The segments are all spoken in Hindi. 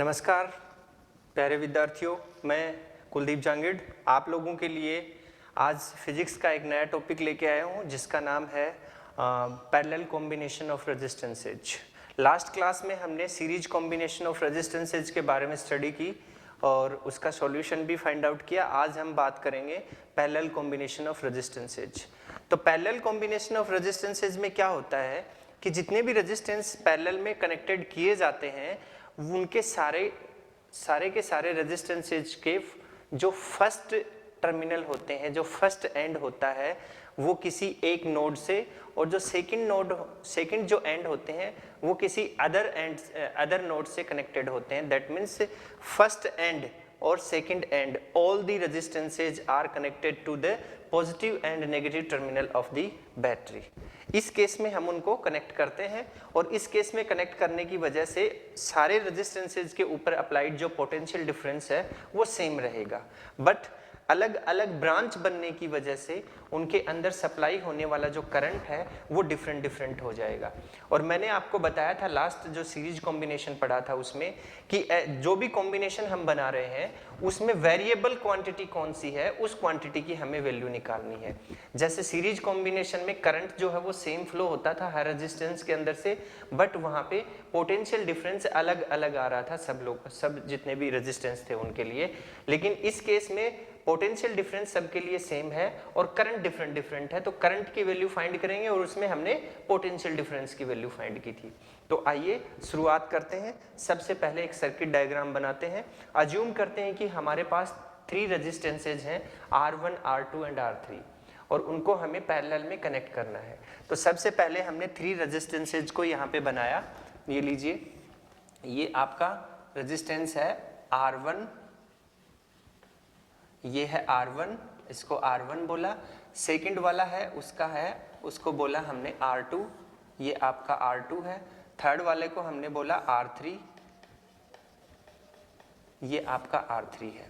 नमस्कार प्यारे विद्यार्थियों, मैं कुलदीप जांगिड़ आप लोगों के लिए आज फिजिक्स का एक नया टॉपिक लेके आया हूँ जिसका नाम है parallel combination of resistances. Last class में हमने सीरीज कॉम्बिनेशन ऑफ रेजिस्टेंसेज के बारे में स्टडी की और उसका सॉल्यूशन भी फाइंड आउट किया। आज हम बात करेंगे पैरेलल कॉम्बिनेशन ऑफ रेजिस्टेंसेज। तो पैरेलल कॉम्बिनेशन ऑफ रेजिस्टेंसेज में क्या होता है कि जितने भी रेजिस्टेंस पैरेलल में कनेक्टेड किए जाते हैं उनके सारे के सारे रेजिस्टेंसेज के जो फर्स्ट टर्मिनल होते हैं, जो फर्स्ट एंड होता है, वो किसी एक नोड से, और जो सेकंड जो एंड होते हैं वो किसी अदर नोड से कनेक्टेड होते हैं। दैट मीन्स फर्स्ट एंड और second end all the resistances are connected to the positive and negative terminal of the battery. इस केस में हम उनको कनेक्ट करते हैं और इस केस में कनेक्ट करने की वजह से सारे रेजिस्टेंसेज के ऊपर अप्लाइड जो पोटेंशियल डिफरेंस है वो सेम रहेगा, बट अलग अलग ब्रांच बनने की वजह से उनके अंदर सप्लाई होने वाला जो करंट है वो डिफरेंट हो जाएगा। और मैंने आपको बताया था लास्ट जो सीरीज कॉम्बिनेशन पढ़ा था उसमें कि जो भी कॉम्बिनेशन हम बना रहे हैं उसमें वेरिएबल क्वांटिटी कौन सी है, उस क्वांटिटी की हमें वैल्यू निकालनी है। जैसे सीरीज कॉम्बिनेशन में करंट जो है वो सेम फ्लो होता था हर रेजिस्टेंस के अंदर से, बट वहाँ पे पोटेंशियल डिफरेंस अलग अलग आ रहा था सब जितने भी रेजिस्टेंस थे उनके लिए। लेकिन इस केस में पोटेंशियल डिफरेंस सबके लिए सेम है और करंट डिफरेंट है, तो करंट की वैल्यू फाइंड करेंगे और उसमें हमने पोटेंशियल डिफरेंस की वैल्यू फाइंड की थी। तो आइए शुरुआत करते हैं। सबसे पहले एक सर्किट डायग्राम बनाते हैं। अज्यूम करते हैं कि हमारे पास 3 रेजिस्टेंसेज हैं R1, R2 एंड R3 और उनको हमें पैरेलल में कनेक्ट करना है। तो सबसे पहले हमने 3 रेजिस्टेंसेज को यहाँ पे बनाया। ये लीजिए, ये आपका रेजिस्टेंस है R1, ये है R1, इसको R1 बोला। सेकंड वाला है उसको बोला हमने R2, ये आपका R2 है। थर्ड वाले को हमने बोला R3, ये आपका R3 है।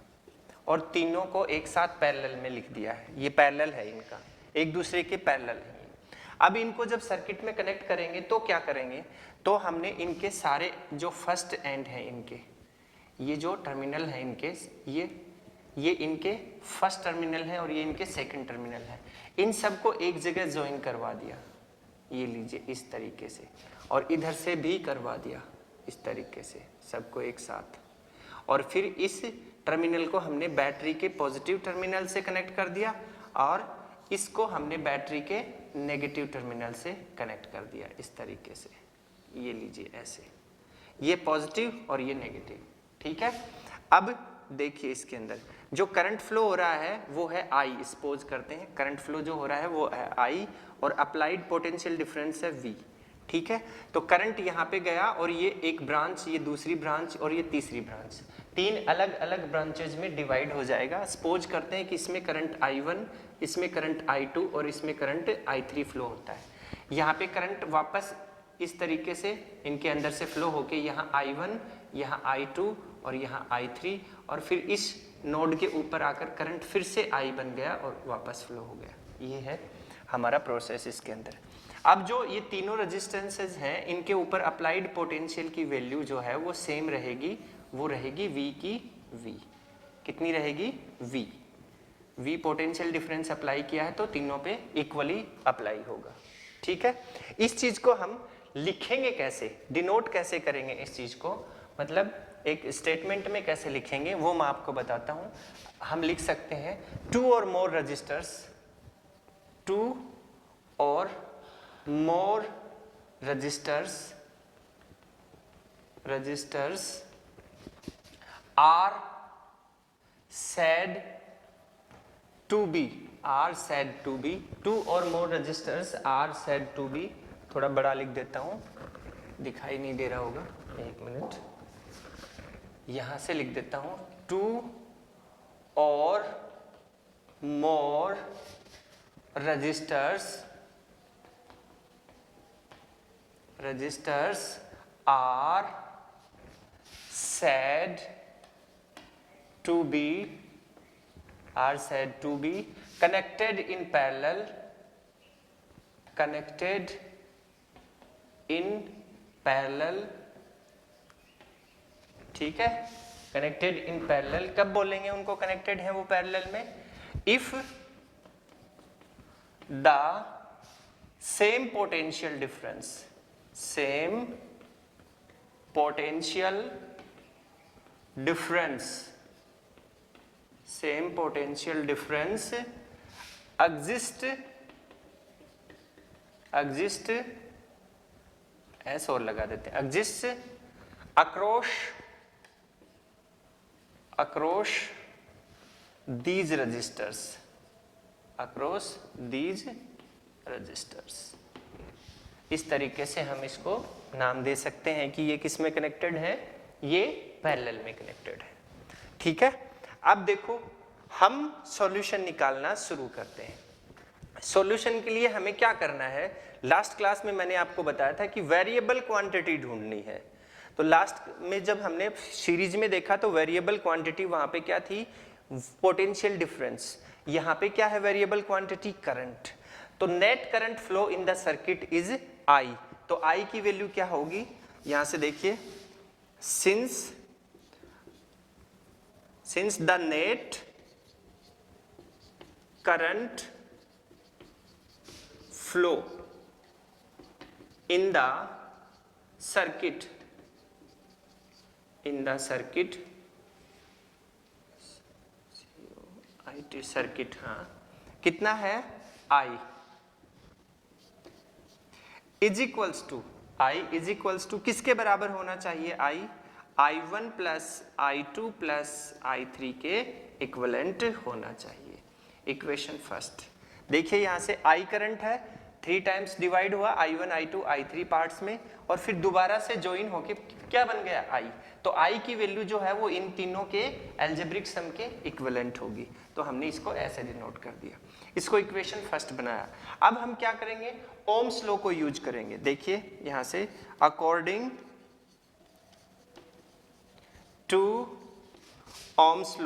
और तीनों को एक साथ पैरेलल में लिख दिया है। ये पैरेलल है, इनका एक दूसरे के पैरेलल है। अब इनको जब सर्किट में कनेक्ट करेंगे तो क्या करेंगे, तो हमने इनके सारे जो फर्स्ट एंड हैं, इनके ये जो टर्मिनल है इनके, ये इनके फर्स्ट टर्मिनल है और ये इनके सेकंड टर्मिनल है, इन सबको एक जगह ज्वाइन करवा दिया। ये लीजिए इस तरीके से, और इधर से भी करवा दिया इस तरीके से, सबको एक साथ। और फिर इस टर्मिनल को हमने बैटरी के पॉजिटिव टर्मिनल से कनेक्ट कर दिया और इसको हमने बैटरी के नेगेटिव टर्मिनल से कनेक्ट कर दिया इस तरीके से। ये लीजिए ऐसे, ये पॉजिटिव और ये नेगेटिव, ठीक है। अब देखिए इसके अंदर जो करंट फ्लो हो रहा है वो है I। सपोज करते हैं करंट फ्लो जो हो रहा है वो है I और अप्लाइड पोटेंशियल डिफरेंस है V, ठीक है। तो करंट यहाँ पे गया और ये एक ब्रांच, ये दूसरी ब्रांच और ये तीसरी ब्रांच, 3 अलग अलग ब्रांचेज में डिवाइड हो जाएगा। सपोज करते हैं कि इसमें करंट I1, इसमें करंट I2 और इसमें करंट I3 फ्लो होता है। यहाँ पे करंट वापस इस तरीके से इनके अंदर से फ्लो होके यहाँ I1, यहाँ I2 और यहाँ I3, और फिर इस नोड के ऊपर आकर करंट फिर से I बन गया और वापस फ्लो हो गया। ये है हमारा प्रोसेस इसके अंदर। अब जो ये तीनों रेजिस्टेंसेज हैं इनके ऊपर अप्लाइड पोटेंशियल की वैल्यू जो है वो सेम रहेगी, वो रहेगी V की V। कितनी रहेगी? V। V potential difference apply किया है तो तीनों पे इक्वली अप्लाई होगा, ठीक है। इस चीज को हम लिखेंगे कैसे, डिनोट कैसे करेंगे इस चीज को, मतलब एक स्टेटमेंट में कैसे लिखेंगे वो मैं आपको बताता हूं। हम लिख सकते हैं 2 or more resistors, 2 or more resistors are said to be 2 or more resistors are said to be, थोड़ा बड़ा लिख देता हूं, दिखाई नहीं दे रहा होगा, एक मिनट, यहां से लिख देता हूं 2 or more resistors are said to be connected in parallel ठीक है, कनेक्टेड इन पैरेलल। कब बोलेंगे उनको कनेक्टेड है वो पैरेलल में? If the same potential difference, same potential difference, same potential difference exist ऐसे और लगा देते हैं, exist across these registers, across these registers। इस तरीके से हम इसको नाम दे सकते हैं कि ये किस में कनेक्टेड है, ये पैरेलल में कनेक्टेड है। ठीक है, अब देखो हम सॉल्यूशन निकालना शुरू करते हैं। सॉल्यूशन के लिए हमें क्या करना है, लास्ट क्लास में मैंने आपको बताया था कि वेरिएबल क्वांटिटी ढूंढनी है। तो लास्ट में जब हमने सीरीज में देखा तो वेरिएबल क्वांटिटी वहां पे क्या थी, पोटेंशियल डिफरेंस। यहाँ पे क्या है वेरिएबल क्वांटिटी, करंट। तो net current flow in the circuit is I. तो आई की वैल्यू क्या होगी, यहां से देखिए, since the net current flow in the circuit circuit, हाँ, कितना है I इज इक्वल्स टू किसके बराबर होना चाहिए, I1 plus I2 plus I3 के इक्विवेलेंट होना चाहिए। इक्वेशन फर्स्ट देखिए, यहां से I करंट है, 3 टाइम्स डिवाइड हुआ I1 I2 I3 पार्ट्स में, और फिर दोबारा से ज्वाइन होके क्या बन गया I। तो I की वैल्यू जो है वो इन तीनों के एल्जेब्रिक सम के इक्विवेलेंट होगी। तो हमने इसको ऐसे डिनोट कर दिया, इसको इक्वेशन फर्स्ट बनाया। अब हम क्या करेंगे, ओम्स लॉ को यूज करेंगे। देखिए यहां से, अकॉर्डिंग टू ओम्स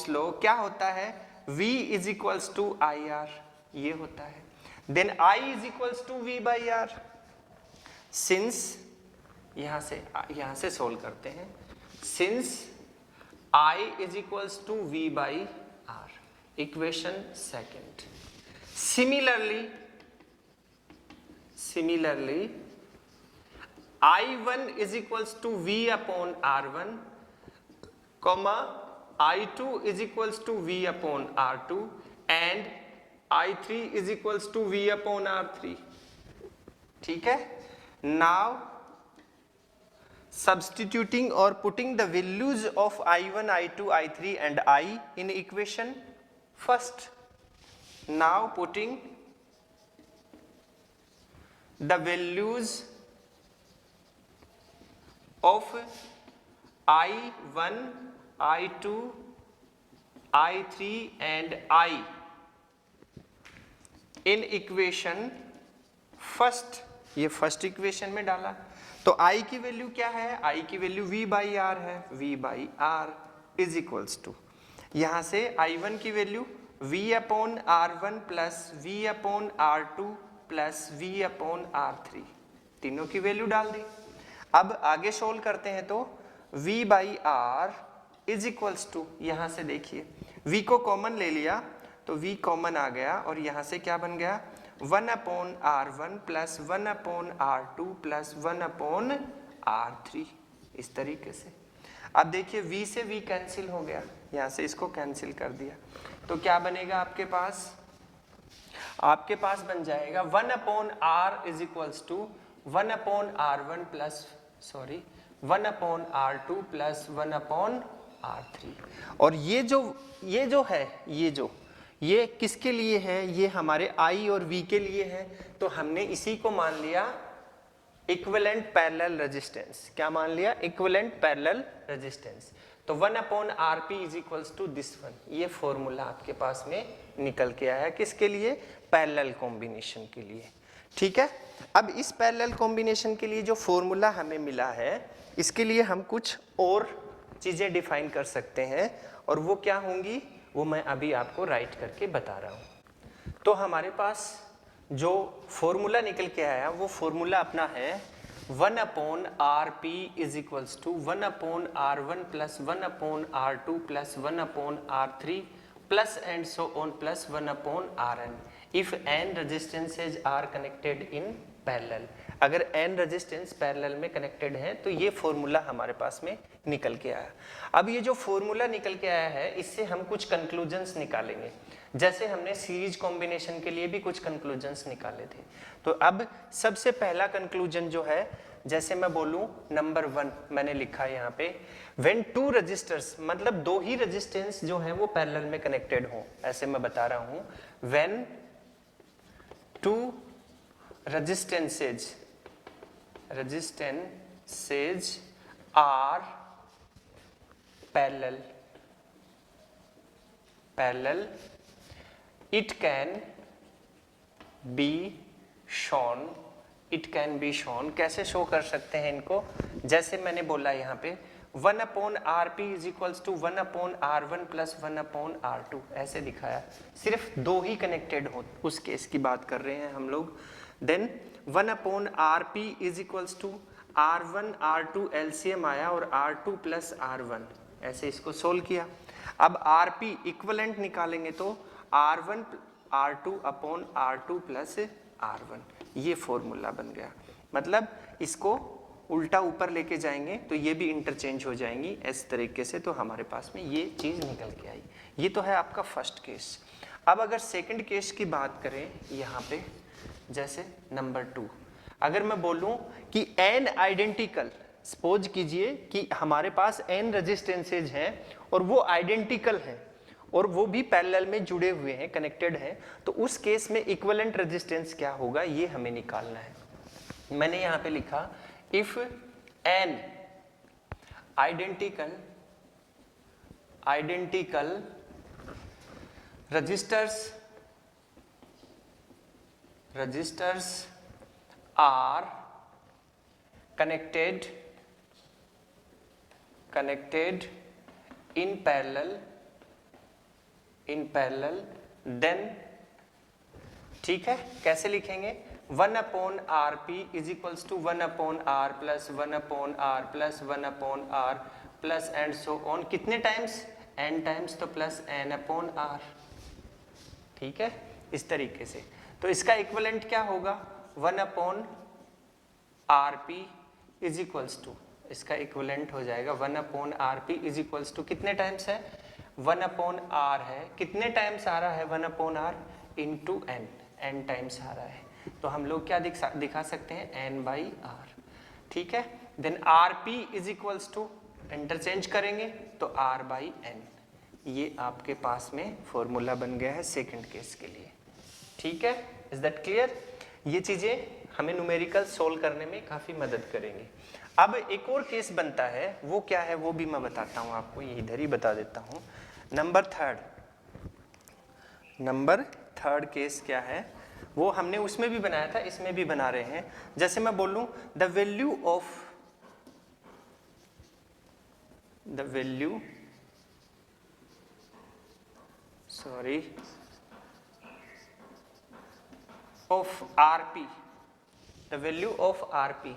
लॉ क्या होता है, V is equals to I R, ये होता है। Then I is equals to V by R. Since यहां से सोल्व करते हैं, since I is equals to V by R, equation second. Similarly I1 is equals to V upon R1, comma I2 is equals to V upon R2 and I3 is equals to V upon R3। ठीक है, now substituting or putting the values of I1, I2, I3 and I in equation first। now putting the values of I1, I2, I3 and I in equation first, ये फर्स्ट इक्वेशन में डाला। तो I की वैल्यू क्या है, I की वैल्यू V बाई आर है, V by R is equals to, यहां से I1 की value V upon R1 plus V upon R2 plus V upon R3, तीनों की वैल्यू डाल दी। अब आगे सोल्व करते हैं तो V by R is equals to, यहां से देखिए V को कॉमन ले लिया तो V कॉमन आ गया, और यहां से क्या बन गया, 1 upon R1 plus 1 upon R2 plus 1 upon R3, इस तरीके से। अब देखिए V से V कैंसिल हो गया, यहां से इसको कैंसिल कर दिया, तो क्या बनेगा आपके पास बन जाएगा 1 upon R is equals to 1 upon R1 plus 1 upon R2 plus 1 upon R3। और ये जो है ये किसके लिए है, ये हमारे I और V के लिए है। तो हमने इसी को मान लिया इक्विवेलेंट पैरेलल रेजिस्टेंस। क्या मान लिया, इक्विवेलेंट पैरेलल रेजिस्टेंस। तो 1 upon RP is equals to this one, ये फॉर्मूला आपके पास में निकल के आया, किसके लिए, पैरेलल कॉम्बिनेशन के लिए। ठीक है, अब इस पैरेलल कॉम्बिनेशन के लिए जो फॉर्मूला हमें मिला है, इसके लिए हम कुछ और चीजें डिफाइन कर सकते हैं, और वो क्या होंगी वो मैं अभी आपको राइट करके बता रहा हूं। तो हमारे पास जो फॉर्मूला निकल के आया वो फॉर्मूला अपना है 1/Rp is equals to 1/R1 plus 1/R2 plus 1/R3 plus and so on plus 1/Rn if n resistances are connected in parallel. अगर n रेजिस्टेंस पैरेलल में कनेक्टेड है तो ये फॉर्मूला हमारे पास में निकल के आया। अब ये जो फॉर्मूला निकल के आया है इससे हम कुछ कंक्लूजन्स निकालेंगे, जैसे हमने सीरीज कॉम्बिनेशन के लिए भी कुछ कंक्लूजन्स निकाले थे। तो अब सबसे पहला कंक्लूजन जो है, जैसे मैं बोलूं नंबर 1 मैंने लिखा है यहाँ पे, व्हेन टू रजिस्टर्स, मतलब दो ही रेजिस्टेंस जो है वो पैरेलल में कनेक्टेड हो, ऐसे मैं बता रहा हूं, when two resistances are parallel it can be shown। कैसे शो कर सकते हैं इनको, जैसे मैंने बोला यहाँ पे 1/Rp is equals to 1/R1 plus 1/R2 ऐसे दिखाया, सिर्फ दो ही कनेक्टेड हो उस केस की बात कर रहे हैं हम लोग। Then 1/Rp is equals to R1 R2 LCM आया और R2 प्लस R1, ऐसे इसको सोल्व किया। अब Rp इक्विवेलेंट निकालेंगे तो R1 R2 upon R2 plus R1, ये फॉर्मूला बन गया। मतलब इसको उल्टा ऊपर लेके जाएंगे तो ये भी इंटरचेंज हो जाएंगी इस तरीके से, तो हमारे पास में ये चीज़ निकल के आई। ये तो है आपका फर्स्ट केस। अब अगर सेकंड केस की बात करें यहाँ पे, जैसे नंबर 2, अगर मैं बोलूँ कि n आइडेंटिकल, सपोज कीजिए कि हमारे पास n रेजिस्टेंसेज हैं और वो आइडेंटिकल हैं और वो भी पैरेलल में जुड़े हुए हैं, कनेक्टेड हैं, तो उस केस में इक्विवेलेंट रेजिस्टेंस क्या होगा ये हमें निकालना है। मैंने यहाँ पे लिखा if n identical registers are connected in parallel then, ठीक है, कैसे लिखेंगे, 1/Rp is equals to 1/R plus 1/R plus 1/R plus and so on, कितने टाइम्स, n टाइम्स, तो प्लस n/R, ठीक है, इस तरीके से। तो इसका इक्विवेलेंट क्या होगा, 1/Rp इज इक्वल्स टू, इसका इक्विवेलेंट हो जाएगा 1/Rp इज इक्वल्स टू कितने टाइम्स है, 1/R है, कितने टाइम्स आ रहा है 1/R इंटू n टाइम्स आ रहा है, तो हम लोग क्या दिखा सकते हैं, n/R, ठीक है। Then Rp is equals to, interchange करेंगे तो R/n, ये आपके पास में फॉर्मूला बन गया है सेकंड केस के लिए, ठीक है। Is that clear? ये चीजें हमें न्यूमेरिकल सोल्व करने में काफी मदद करेंगे। अब एक और केस बनता है, वो क्या है वो भी मैं बताता हूँ आपको, ये इधर ही बता देता हूँ। नंबर थर्ड केस क्या है, वो हमने उसमें भी बनाया था, इसमें भी बना रहे हैं। जैसे मैं बोलूं द वैल्यू ऑफ आरपी,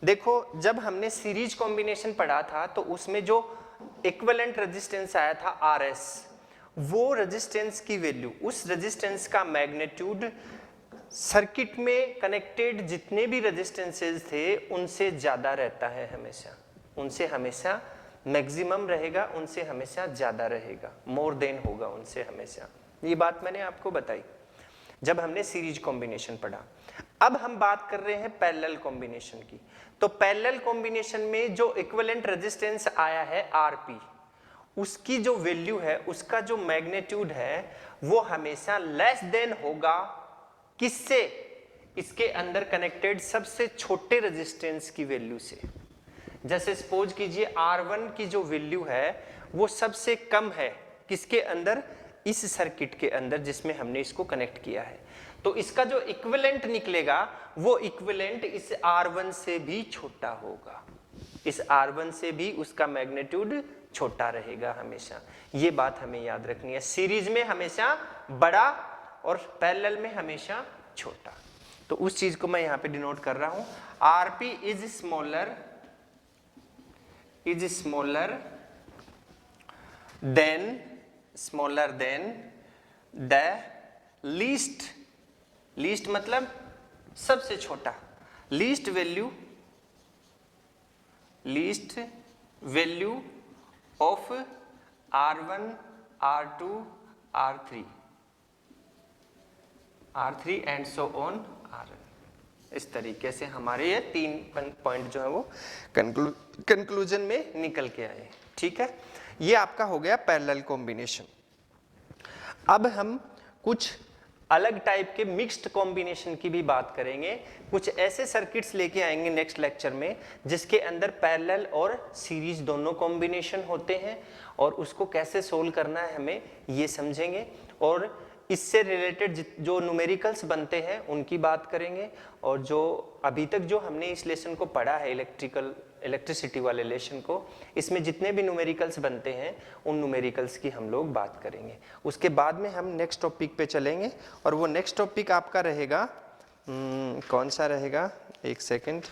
देखो जब हमने सीरीज कॉम्बिनेशन पढ़ा था तो उसमें जो इक्विवेलेंट रेजिस्टेंस आया था RS, वो रेजिस्टेंस की वैल्यू, उस रेजिस्टेंस का मैग्नीट्यूड सर्किट में कनेक्टेड जितने भी रेजिस्टेंसेस थे उनसे ज्यादा रहता है, हमेशा उनसे हमेशा मैक्सिमम रहेगा, उनसे हमेशा ज्यादा रहेगा, मोर देन होगा उनसे हमेशा। ये बात मैंने आपको बताई जब हमने सीरीज कॉम्बिनेशन पढ़ा। अब हम बात कर रहे हैं पैरेलल कॉम्बिनेशन की। तो पैरेलल कॉम्बिनेशन में जो इक्विवेलेंट रेजिस्टेंस आया है Rp, उसकी जो वैल्यू है, उसका जो मैग्नीट्यूड है, वो हमेशा लेस देन होगा किससे, इसके अंदर कनेक्टेड सबसे छोटे रेजिस्टेंस की वैल्यू से। जैसे सपोज कीजिए R1 की जो वैल्यू है वो सबसे कम है किसके अंदर, इस सर्किट के अंदर जिसमें हमने इसको कनेक्ट किया है, तो इसका जो इक्विवेलेंट निकलेगा वो इक्विवेलेंट इस R1 से भी छोटा होगा, इस R1 से भी उसका मैग्नीट्यूड छोटा रहेगा हमेशा। ये बात हमें याद रखनी है, सीरीज में हमेशा बड़ा और पैरेलल में हमेशा छोटा। तो उस चीज को मैं यहाँ पे डिनोट कर रहा हूँ। RP is smaller than the least मतलब सबसे छोटा, least value of R1 R2 R3 and so on Rn। इस तरीके से हमारे ये 3 पॉइंट जो है वो कंक्लूजन में निकल के आए। ठीक है, ये आपका हो गया पैरेलल कॉम्बिनेशन। अब हम कुछ अलग टाइप के मिक्स्ड कॉम्बिनेशन की भी बात करेंगे। कुछ ऐसे सर्किट्स लेके आएंगे नेक्स्ट लेक्चर में जिसके अंदर पैरेलल और सीरीज दोनों कॉम्बिनेशन होते हैं, और उसको कैसे सोल्व करना है हमें ये समझेंगे, और इससे रिलेटेड जो न्यूमेरिकल्स बनते हैं उनकी बात करेंगे। और जो अभी तक जो हमने इस लेसन को पढ़ा है इलेक्ट्रिसिटी वाले लेसन को, इसमें जितने भी न्यूमेरिकल्स बनते हैं उन न्यूमेरिकल्स की हम लोग बात करेंगे। उसके बाद में हम नेक्स्ट टॉपिक पे चलेंगे, और वो नेक्स्ट टॉपिक आपका रहेगा कौन सा रहेगा, एक second,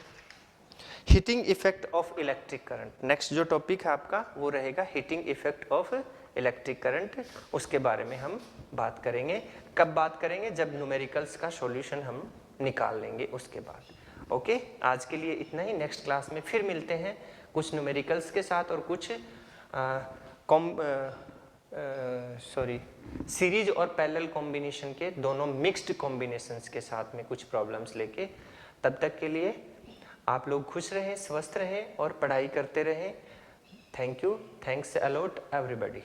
heating effect of electric current. Next जो टॉपिक है आपका वो रहेगा heating effect of electric current. उसके बारे में हम बात करेंगे। कब बात करेंगे? जब न्यूमेरिकल्स का सॉल्यूशन हम निकाल लेंगे उसके बाद। ओके, आज के लिए इतना ही। नेक्स्ट क्लास में फिर मिलते हैं कुछ न्यूमेरिकल्स के साथ और कुछ सीरीज और पैरेलल कॉम्बिनेशन के दोनों मिक्स्ड कॉम्बिनेशंस के साथ में कुछ प्रॉब्लम्स लेके। तब तक के लिए आप लोग खुश रहें, स्वस्थ रहें और पढ़ाई करते रहें। Thank you, thanks a lot everybody.